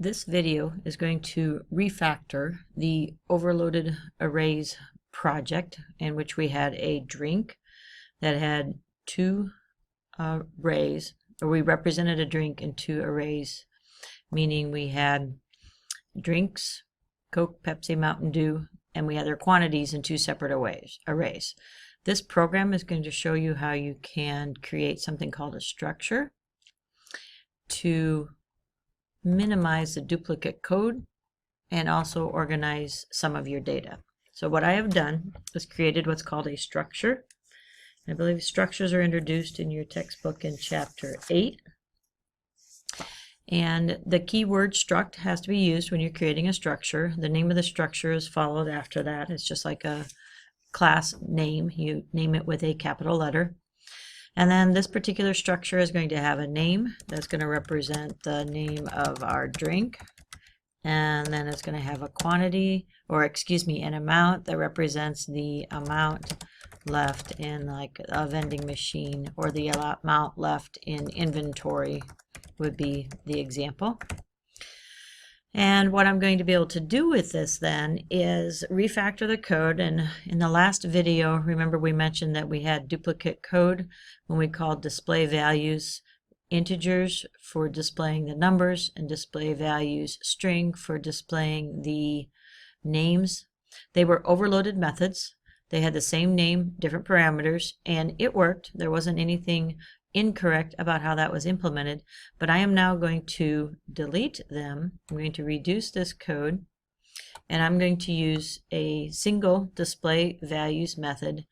This video is going to refactor the overloaded arrays project in which we had a drink that had two arrays, or we represented a drink in two arrays, meaning we had drinks, Coke, Pepsi, Mountain Dew, and we had their quantities in two separate arrays. This program is going to show you how you can create something called a structure to minimize the duplicate code and also organize some of your data. So what I have done is created what's called a structure. I believe structures are introduced in your textbook in chapter 8. And the keyword struct has to be used when you're creating a structure. The name of the structure is followed after that. It's just like a class name. You name it with a capital letter. And then this particular structure is going to have a name that's going to represent the name of our drink. And then it's going to have a quantity, or excuse me, an amount that represents the amount left in like a vending machine, or the amount left in inventory would be the example. And what I'm going to be able to do with this then is refactor the code. And in the last video, remember we mentioned that we had duplicate code when we called display values integers for displaying the numbers and display values string for displaying the names. They were overloaded methods. They had the same name, different parameters, and it worked. There wasn't anything incorrect about how that was implemented, but I am now going to delete them. I'm going to reduce this code, and I'm going to use a single display values method,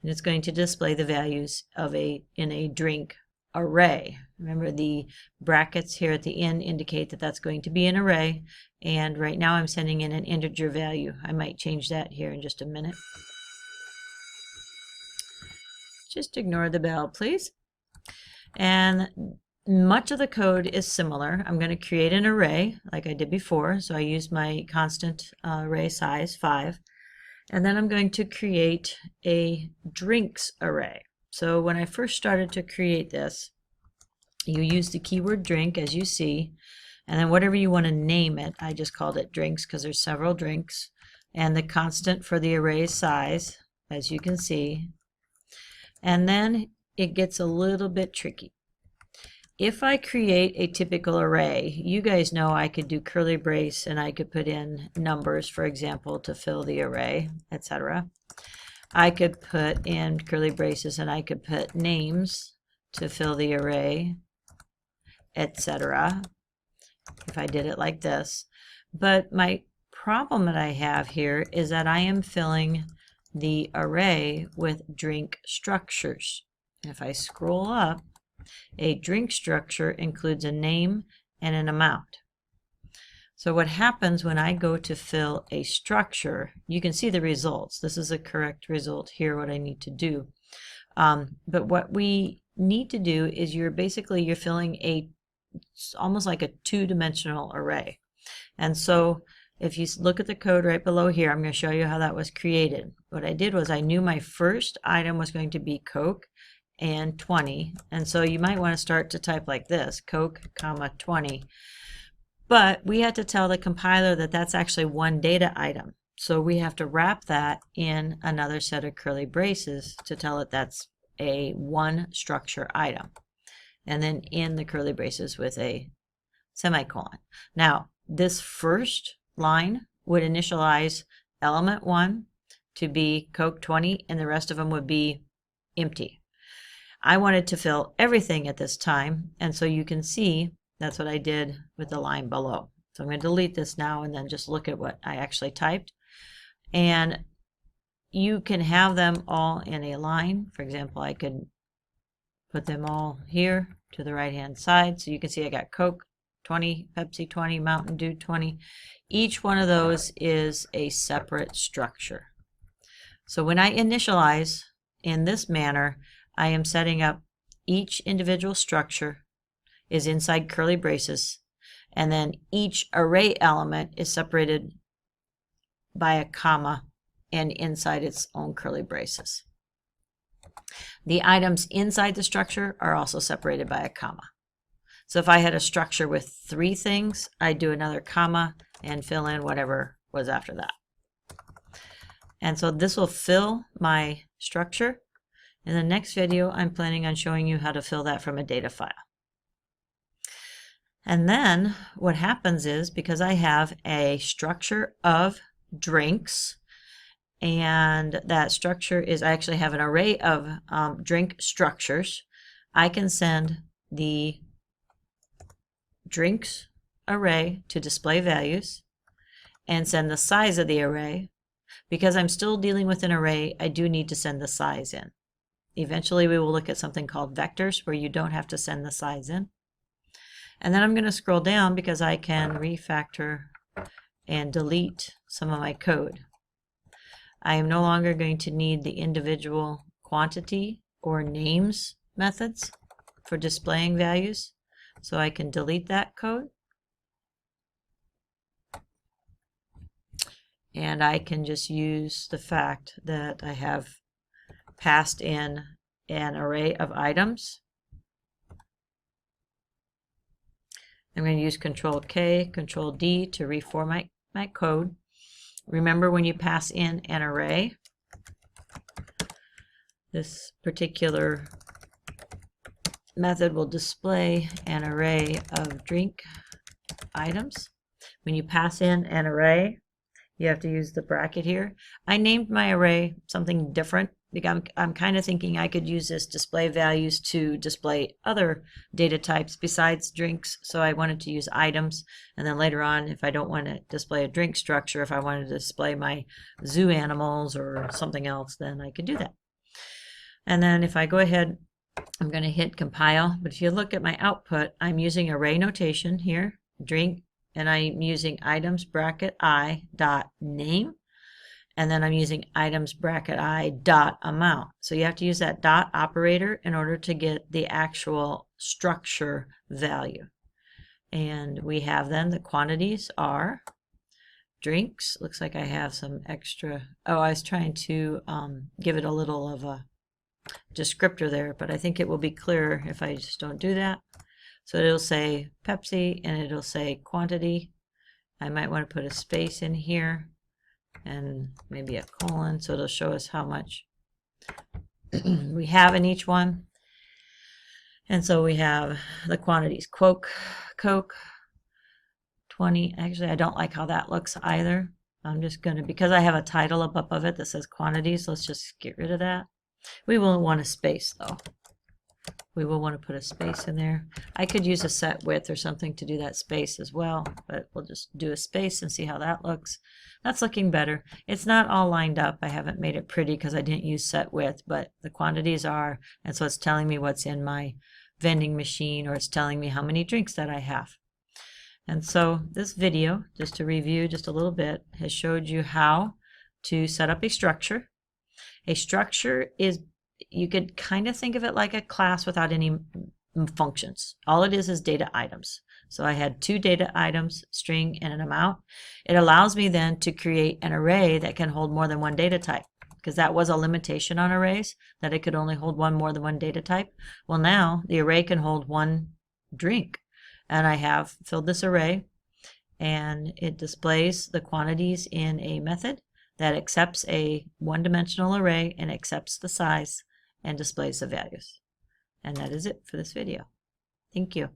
and it's going to display the values of in a drink array. Remember, the brackets here at the end indicate that that's going to be an array, and right now I'm sending in an integer value. I might change that here in just a minute. Just ignore the bell, please. And much of the code is similar. I'm going to create an array like I did before. So I used my constant array size 5. And then I'm going to create a drinks array. So when I first started to create this, you use the keyword drink as you see. And then whatever you want to name it, I just called it drinks because there's several drinks. And the constant for the array size, as you can see. And then it gets a little bit tricky. If I create a typical array, you guys know I could do curly brace and I could put in numbers, for example, to fill the array, etc. I could put in curly braces and I could put names to fill the array, etc. if I did it like this. But my problem that I have here is that I am filling the array with drink structures. If I scroll up, a drink structure includes a name and an amount. So what happens when I go to fill a structure, you can see the results. This is a correct result here, what I need to do. But what we need to do is you're filling almost like a two-dimensional array. And so if you look at the code right below here, I'm going to show you how that was created. What I did was I knew my first item was going to be Coke and 20, and so you might want to start to type like this, Coke, comma 20. But we had to tell the compiler that that's actually one data item. So we have to wrap that in another set of curly braces to tell it that's a one structure item. And then in the curly braces with a semicolon. Now, this first line would initialize element 1 to be Coke 20, and the rest of them would be empty. I wanted to fill everything at this time, and so you can see that's what I did with the line below. So I'm going to delete this now and then just look at what I actually typed. And you can have them all in a line. For example, I could put them all here to the right hand side. So you can see I got Coke 20, Pepsi 20, Mountain Dew 20. Each one of those is a separate structure. So when I initialize in this manner, I am setting up each individual structure is inside curly braces, and then each array element is separated by a comma and inside its own curly braces. The items inside the structure are also separated by a comma. So if I had a structure with 3 things, I'd do another comma and fill in whatever was after that. And so this will fill my structure. In the next video, I'm planning on showing you how to fill that from a data file. And then what happens is, because I have a structure of drinks, and that structure is, I actually have an array of drink structures, I can send the drinks array to display values and send the size of the array. Because I'm still dealing with an array, I do need to send the size in. Eventually we will look at something called vectors where you don't have to send the size in. And then I'm going to scroll down because I can refactor and delete some of my code. I am no longer going to need the individual quantity or names methods for displaying values, so I can delete that code. And I can just use the fact that I have passed in an array of items. I'm going to use Control K, Control D to reformat my code. Remember, when you pass in an array, this particular method will display an array of drink items. When you pass in an array, you have to use the bracket here. I named my array something different because I'm kind of thinking I could use this display values to display other data types besides drinks. So I wanted to use items, and then later on, if I don't want to display a drink structure, if I wanted to display my zoo animals or something else, then I could do that. And then if I go ahead, I'm going to hit compile. But if you look at my output, I'm using array notation here, drink, and I'm using items bracket I dot name, and then I'm using items bracket I dot amount. So you have to use that dot operator in order to get the actual structure value. And we have then the quantities are drinks. Looks like I have some extra. Oh, I was trying to give it a little of a descriptor there, but I think it will be clearer if I just don't do that. So it'll say Pepsi and it'll say quantity. I might want to put a space in here and maybe a colon, so it'll show us how much we have in each one. And so we have the quantities. Coke 20. Actually, I don't like how that looks either. I'm just going to, because I have a title up above it that says quantities, let's just get rid of that. We will want a space though. We will want to put a space in there. I could use a set width or something to do that space as well, but we'll just do a space and see how that looks. That's looking better. It's not all lined up. I haven't made it pretty because I didn't use set width, but the quantities are, and so it's telling me what's in my vending machine, or it's telling me how many drinks that I have. And so this video, just to review just a little bit, has showed you how to set up a structure. A structure is, you could kind of think of it like a class without any functions. All it is data items. So I had 2 data items, string and an amount. It allows me then to create an array that can hold more than one data type, because that was a limitation on arrays, that it could only hold more than one data type. Well, now the array can hold 1 drink, and I have filled this array, and it displays the quantities in a method that accepts a one-dimensional array and accepts the size and displays the values. And that is it for this video. Thank you.